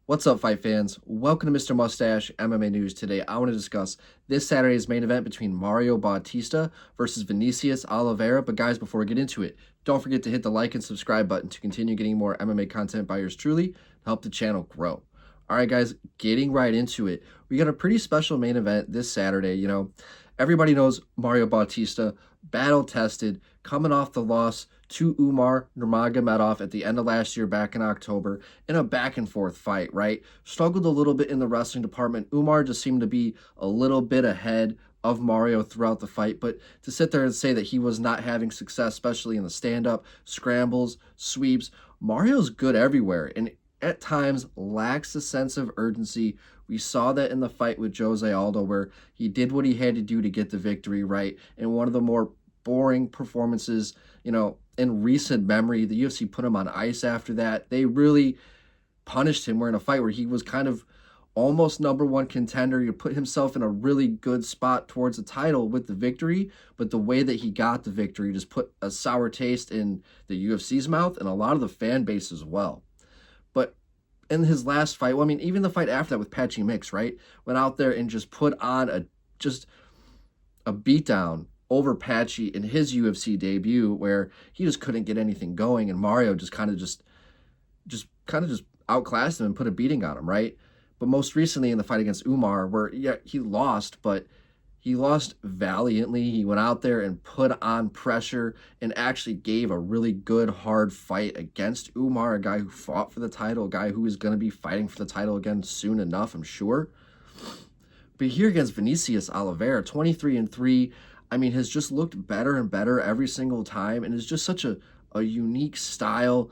What's up, fight fans? Welcome to Mr. Mustache MMA News. Today, I want to discuss this Saturday's main event between Mario Bautista versus Vinicius Oliveira. But guys, before we get into it, don't forget to hit the like and subscribe button to continue getting more MMA content by yours truly to help the channel grow. All right, guys, getting right into it. We got a pretty special main event this Saturday. Everybody knows Mario Bautista, battle-tested, coming off the loss to Umar Nurmagomedov at the end of last year back in October in a back-and-forth fight, right? Struggled a little bit in the wrestling department. Umar just seemed to be a little bit ahead of Mario throughout the fight, but to sit there and say that he was not having success, especially in the stand-up, scrambles, sweeps, Mario's good everywhere, and at times lacks a sense of urgency. We saw that in the fight with Jose Aldo, where he did what he had to do to get the victory, right? And one of the more boring performances, in recent memory. The UFC put him on ice after that. They really punished him. We're in a fight where he was kind of almost number one contender. He put himself in a really good spot towards the title with the victory, but the way that he got the victory just put a sour taste in the UFC's mouth and a lot of the fan base as well. But in his last fight, even the fight after that with Patchy Mix, right? Went out there and just put on a beatdown over Patchy in his UFC debut, where he just couldn't get anything going, and Mario just kind of outclassed him and put a beating on him, right? But most recently in the fight against Umar, where he lost, but he lost valiantly. He went out there and put on pressure and actually gave a really good, hard fight against Umar, a guy who fought for the title, a guy who is going to be fighting for the title again soon enough, I'm sure. But here against Vinicius Oliveira, 23-3, has just looked better and better every single time, and is just such a unique style.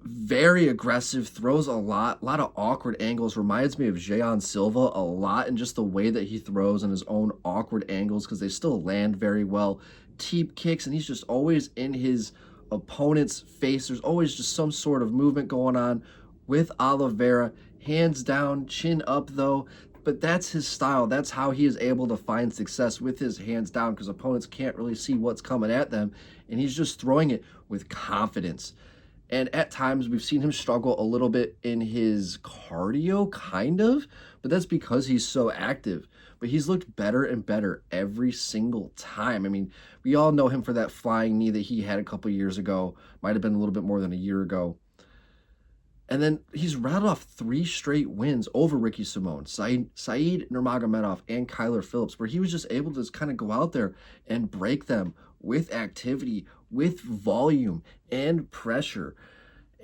Very aggressive, throws a lot of awkward angles. Reminds me of Jean Silva a lot, and just the way that he throws in his own awkward angles, because they still land very well. Teep kicks, and he's just always in his opponent's face. There's always just some sort of movement going on with Oliveira. Hands down, chin up though. But that's his style. That's how he is able to find success, with his hands down, because opponents can't really see what's coming at them, and he's just throwing it with confidence. And at times, we've seen him struggle a little bit in his cardio, kind of, but that's because he's so active. But he's looked better and better every single time. We all know him for that flying knee that he had a couple years ago. Might have been a little bit more than a year ago. And then he's rattled off 3 straight wins over Ricky Simon, Said Nurmagomedov, and Kyler Phillips, where he was just able to just kind of go out there and break them with activity, with volume, and pressure.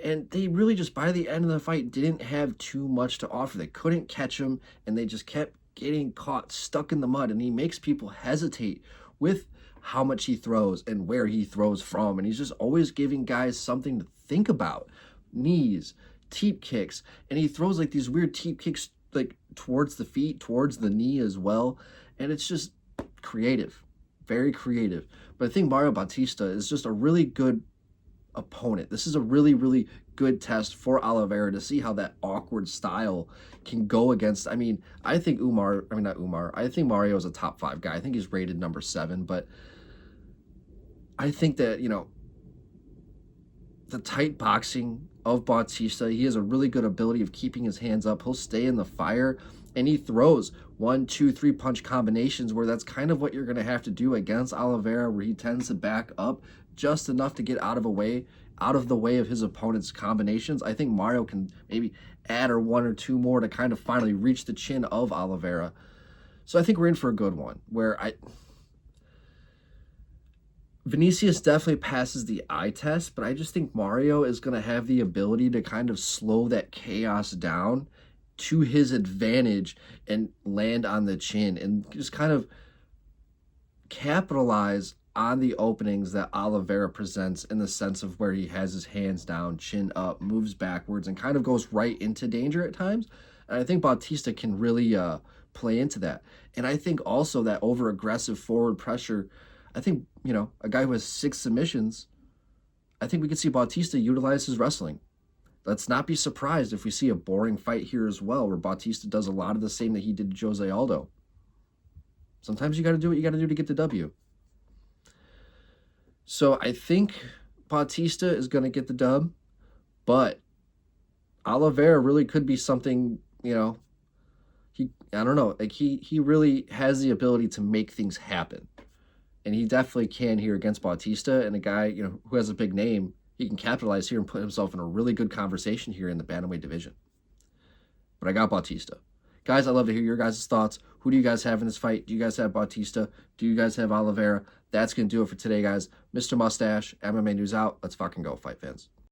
And they really just, by the end of the fight, didn't have too much to offer. They couldn't catch him, and they just kept getting caught, stuck in the mud. And he makes people hesitate with how much he throws and where he throws from. And he's just always giving guys something to think about. Knees, teep kicks, and he throws like these weird teep kicks like towards the feet, towards the knee as well, and it's just creative, very creative. But I think Mario Bautista is just a really good opponent. This is a really good test for Oliveira to see how that awkward style can go against. I think I think Mario is a top 5 guy. I think he's rated number 7, but I think that, the tight boxing of Bautista, he has a really good ability of keeping his hands up. He'll stay in the fire, and he throws 1, 2, 3 punch combinations, where that's kind of what you're going to have to do against Oliveira, where he tends to back up just enough to get out of the way of his opponent's combinations. I think Mario can maybe add 1 or 2 more to kind of finally reach the chin of Oliveira. So I think we're in for a good one, where Vinicius definitely passes the eye test, but I just think Mario is going to have the ability to kind of slow that chaos down to his advantage and land on the chin and just kind of capitalize on the openings that Oliveira presents, in the sense of where he has his hands down, chin up, moves backwards, and kind of goes right into danger at times. And I think Bautista can really play into that. And I think also that over-aggressive forward pressure, I think, a guy who has 6 submissions, I think we could see Bautista utilize his wrestling. Let's not be surprised if we see a boring fight here as well, where Bautista does a lot of the same that he did to Jose Aldo. Sometimes you got to do what you got to do to get the W. So I think Bautista is going to get the dub, but Oliveira really could be something, I don't know, like he really has the ability to make things happen. And he definitely can here against Bautista, and a guy, who has a big name, he can capitalize here and put himself in a really good conversation here in the bantamweight division. But I got Bautista. Guys, I'd love to hear your guys' thoughts. Who do you guys have in this fight? Do you guys have Bautista? Do you guys have Oliveira? That's going to do it for today, guys. Mr. Mustache, MMA News out. Let's fucking go, fight fans.